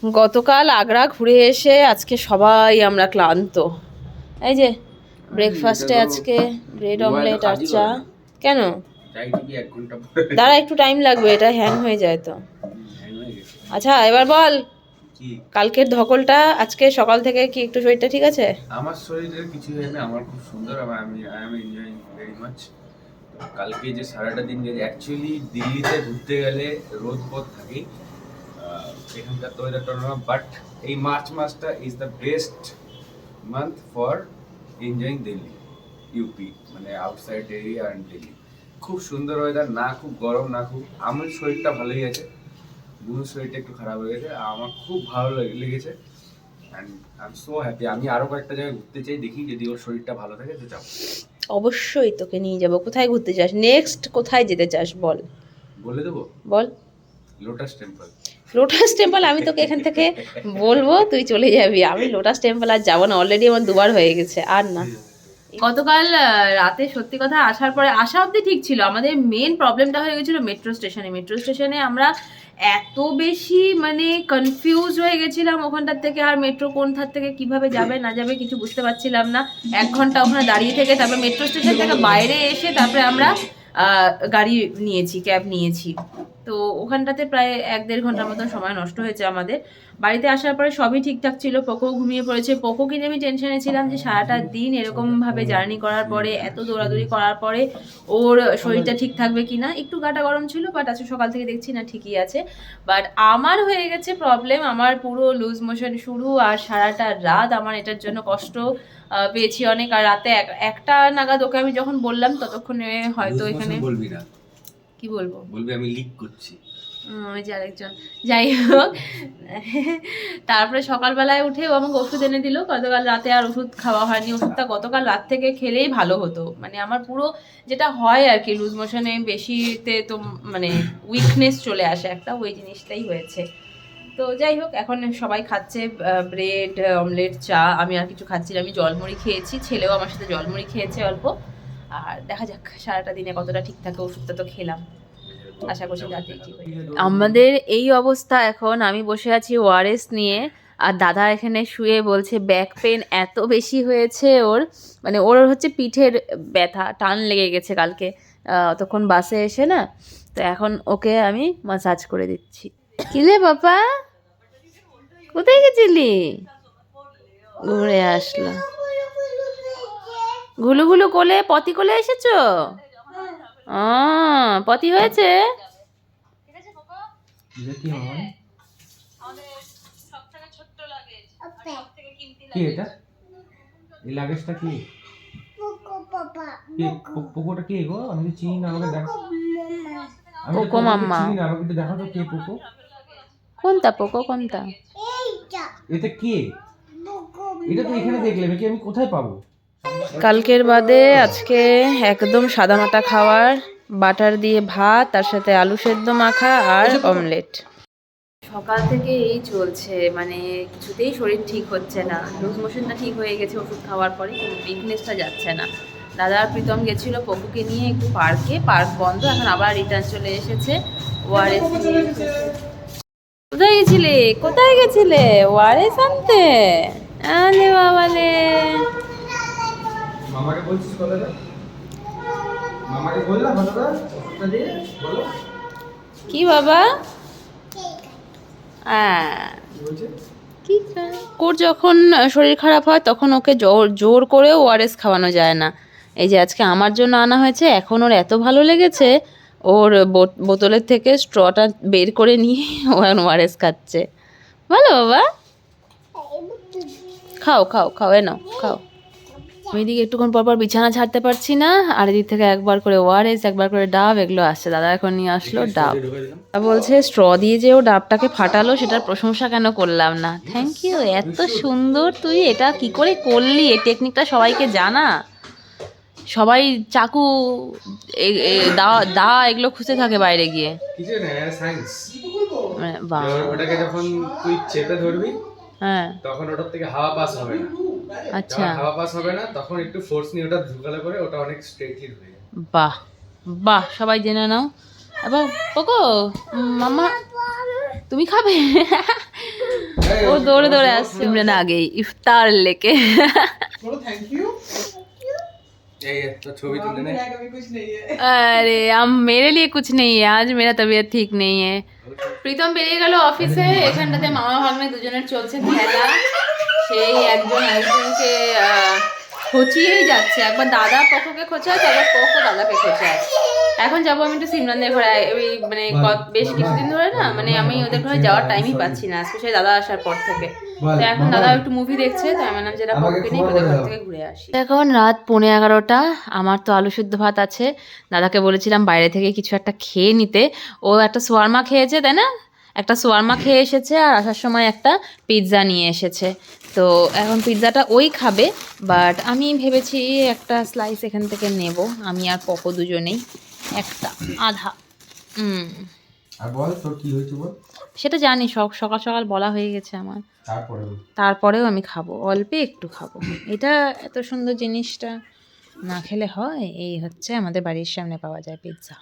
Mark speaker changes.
Speaker 1: গতকাল আগ্রা ঘুরে এসে আজকে সবাই আমরা ক্লান্ত। এই যে ব্রেকফাস্টে আজকে ব্রেড অমলেট আর চা। কেন দাঁড়া, একটু টাইম লাগবে, এটা হ্যাং হয়ে যায় তো। আচ্ছা এবার বল, কালকের ধকলটা আজকে সকাল থেকে কি একটু শরীরটা ঠিক আছে?
Speaker 2: আমার শরীরের কিছু হয়নি, আমার খুব সুন্দর, আমি I am enjoying very much. কালকে যে সারাটা দিন গেছে, অ্যাকচুয়ালি দিল্লিতে ঘুরতে গেলে রোদ পথ থাকেই, এখানকার তো ওয়েদারটা না, বাট এই মার্চ মাসটা is the best month for enjoying Delhi UP, মানে আউটসাইড এরিয়া অ্যান্ড দিল্লি। খুব সুন্দর ওয়েদার, না খুব গরম না খুব। আমার শরীরটা ভালোই আছে, বুনুর শরীরটা একটু খারাপ হয়ে গেছে, আমার খুব ভালো লেগেছে and I am so happy. আমি আরো কয়েকটা জায়গায় ঘুরতে চাই, দেখি যদি ওর শরীরটা ভালো থাকে তো যাবো।
Speaker 1: অবশ্যই তোকে নিয়ে যাব। কোথায় ঘুরতে চাস নেক্সট? কোথায় যেতে চাস বল?
Speaker 2: বলে দেবো,
Speaker 1: বল।
Speaker 2: Lotus temple.
Speaker 1: Lotus temple? আমি তোকে এখান থেকে বলবো, তুই চলে যাবি। আমি লোটাস টেম্পল আর যাবো না, অলরেডি আমার দুবার হয়ে গেছে, আর না। গতকাল রাতে সত্যি কথা আসার পরে, আসা অবধি ঠিক ছিল, আমাদের মেন প্রবলেমটা হয়ে গেছিলো মেট্রো স্টেশনে। মেট্রো স্টেশনে আমরা এত বেশি মানে কনফিউজ হয়ে গেছিলাম ওখানটার থেকে, আর মেট্রো কোন ধার থেকে কিভাবে যাবে না যাবে কিছু বুঝতে পারছিলাম না। 1 ঘন্টা ওখানে দাঁড়িয়ে থেকে তারপরে মেট্রো স্টেশন থেকে বাইরে এসে তারপরে আমরা গাড়ি নিয়েছি, ক্যাব নিয়েছি। তো ওখানটাতে প্রায় 1-1.5 ঘন্টার মতন সময় নষ্ট হয়েছে আমাদের। বাড়িতে আসার পরে সবই ঠিকঠাক ছিল, পোকো ঘুমিয়ে পড়েছে। পোকো কিনে আমি টেনশনে ছিলাম যে সারাটা দিন এরকমভাবে জার্নি করার পরে, এত দৌড়াদৌড়ি করার পরে ওর শরীরটা ঠিক থাকবে কি না। একটু গাটা গরম ছিল, বাট আজকে সকাল থেকে দেখছি না ঠিকই আছে। বাট আমার হয়ে গেছে প্রবলেম, আমার পুরো লুজ মোশন শুরু, আর সারাটা রাত আমার এটার জন্য কষ্ট পেয়েছি অনেক। আর রাতে 1টা নাগাদ ওকে আমি যখন বললাম ততক্ষণে হয়তো এখানে
Speaker 2: বলবি না,
Speaker 1: কি বলবো,
Speaker 2: বলবি আমি লিক করছি।
Speaker 1: ওই যে আরেকজন, যাই হোক। তারপরে সকালবেলায় উঠে ও আমাকে ওষুধ এনে দিল। গতকাল রাতে আর ওষুধ খাওয়া হয়নি, ওষুধটা গতকাল রাত থেকে খেলেই ভালো হতো। মানে আমার পুরো যেটা হয় আর কি, লুজ মোশনে বেশিতে তো মানে উইকনেস চলে আসে একটা, ওই জিনিসটাই হয়েছে। তো যাই হোক, এখন সবাই খাচ্ছে ব্রেড অমলেট চা, আমি আর কিছু খাচ্ছি না। আমি জলমুড়ি খেয়েছি, ছেলেও আমার সাথে জলমুড়ি খেয়েছে অল্প। আর দেখা যাক সারাটা দিনে কতটা ঠিক থাকে। ওষুধটা তো খেলাম, আশা করছি রাতেই ঠিক হয়ে যাবে। আমাদের এই অবস্থা এখন, আমি বসে আছি ওআরএস নিয়ে, আর দাদা এখানে শুয়ে বলছে ব্যাক পেন এত বেশি হয়েছে ওর, মানে ওর হচ্ছে পিঠের ব্যথা, টান লেগে গেছে কালকে তখন বাসে এসে না। তো এখন ওকে আমি মাসাজ করে দিচ্ছি। কিলে বাবা, কোথায় গেছিলি? ঘুরে আসলো। ঘুলু ঘুলু কোলে, পতি কোলে এসেছো? পতি হয়েছে?
Speaker 2: কি এটা? এই লাগেজটা কি? পোকোটা কি গো? আমি চিনি না, আমাকে দেখো।
Speaker 1: পোকো মাম্মা।
Speaker 2: চিনি না, আমাকে দেখো তো কে পোকো?
Speaker 1: কোনটা পোকো, কোনটা?
Speaker 2: এটা কে? এটা তো এখানে দেখলে, আমি কোথায় পাবো?
Speaker 1: কালকের বাদে আজকে একদম সাদামাটা খাবার, বাটার দিয়ে ভাত, তার সাথে আলু সেদ্ধ মাখা আর অমলেট। সকাল থেকে এই চলছে, মানে কিছুতেই শরীর ঠিক হচ্ছে না। লুজ মোশনটা ঠিক হয়ে গেছে ওষুধ খাওয়ার পরে, কিন্তু উইকনেসটা যাচ্ছে না। দাদা আর প্রীতম গেছিলো পপুকে নিয়ে একটু পার্কে, পার্ক বন্ধ, এখন আবার রিটার্ন চলে এসেছে। ওআরএস নিয়ে কোথায় গেছিলে? কোথায় গেছিলে ওআরএস আনতে? আরে বাবালে,
Speaker 2: মামাকে বলছিস কথাটা? মামাকে বললা কথাটা? ওষুধটা দিয়ে বলো।
Speaker 1: কি বাবা? কি ওর যখন শরীর খারাপ হয় তখন ওকে জোর করেও ওআরএস খাওয়ানো যায় না। এই যে আজকে আমার জন্য আনা হয়েছে, এখন ওর এত ভালো লেগেছে, ওর বোতলের থেকে স্ট্রটা বের করে নিয়ে ও এখন ওআরএস খাচ্ছে। ভালো বাবা, খাও খাও খাও, এ নাও খাও। আমি এদিকে একটুক্ষণ পর বিছানা ছাড়তে পারছি না, আর এদিক থেকে একবার করে ওআরএস, একবার করে ডাব, এগুলো আসছে। দাদা এখন নিয়ে আসলো ডাব। বলছে স্ট্র দিয়ে যে ও ডাবটাকে ফাটালো সেটার প্রশংসা কেন করলাম না। থ্যাংক ইউ, এত সুন্দর, তুই এটা কি করে করলি? এই টেকনিকটা সবাইকে জানা, সবাই চাকু দা এগুলো খুঁজে থাকে বাইরে গিয়ে।
Speaker 2: কিছু না, সায়েন্স।
Speaker 1: বাহ,
Speaker 2: ওটাকে যখন তুই চেপে ধরবি,
Speaker 1: হ্যাঁ,
Speaker 2: তখন ওটার থেকে হাওয়া পাস হবে না।
Speaker 1: আচ্ছা,
Speaker 2: হাওয়া পাস হবে না, তখন একটু ফোর্স নিয়ে ওটা ঢুকালে পরে ওটা অনেক স্ট্রেটলি হয়ে যায়।
Speaker 1: বাহ বাহ, সবাই জেনে নাও। এবার পোকো মাম্মা তুমি খাবে? ও দৌড়ে দৌড়ে আসছে সিমরান আগেই ইফতার লেকে
Speaker 3: बोलो थैंक यू
Speaker 2: এই তো ছবি তুলে নে
Speaker 3: अभी कुछ नहीं है
Speaker 1: अरे अब मेरे लिए कुछ नहीं है आज मेरा तबीयत ठीक नहीं है প্রীতম বেরিয়ে গেল অফিসে এখানটাতে মামা ভাগ্নে দুজনের চলছে খেলা সেই একজন আরেকজনকে খোঁচিয়েই যাচ্ছে একবার দাদা পক্ষকে খোঁচায় একবার পক্ষ দাদাকে খোঁচায় এখন যাবো আমি একটু সিমরানদের ঘরে ওই মানে বেশ কিছুদিন ধরে না মানে আমি ওদের ঘরে যাওয়ার টাইমই পাচ্ছি না স্পেশালি দাদা আসার পর থেকে তো এখন দাদা একটু মুভি দেখছে তো আমি ভাবলাম যেটা পক্ষে নেই ওদের ঘর থেকে ঘুরে আসি এখন রাত 11:30 আমার তো আলু সিদ্ধ ভাত আছে দাদাকে বলেছিলাম বাইরে থেকে কিছু একটা খেয়ে নিতে ও একটা সোয়ারমা খেয়েছে তাই না একটা সোয়ারমা খেয়ে এসেছে আর আসার সময় একটা পিৎজা নিয়ে এসেছে তো এখন পিৎজাটা ওই খাবে বাট আমি ভেবেছি একটা স্লাইস এখান থেকে নেব আমি আর পকো দুজনেই একটা আধা
Speaker 3: আর বল তোর কি হয়েছে বল
Speaker 1: সেটা জানি সকাল সকাল বলা হয়ে গেছে আমার তারপরেও আমি খাবো অল্প একটু খাবো এটা এত সুন্দর জিনিসটা না খেলে হয় এই হচ্ছে আমাদের বাড়ির সামনে পাওয়া যায় পিৎজা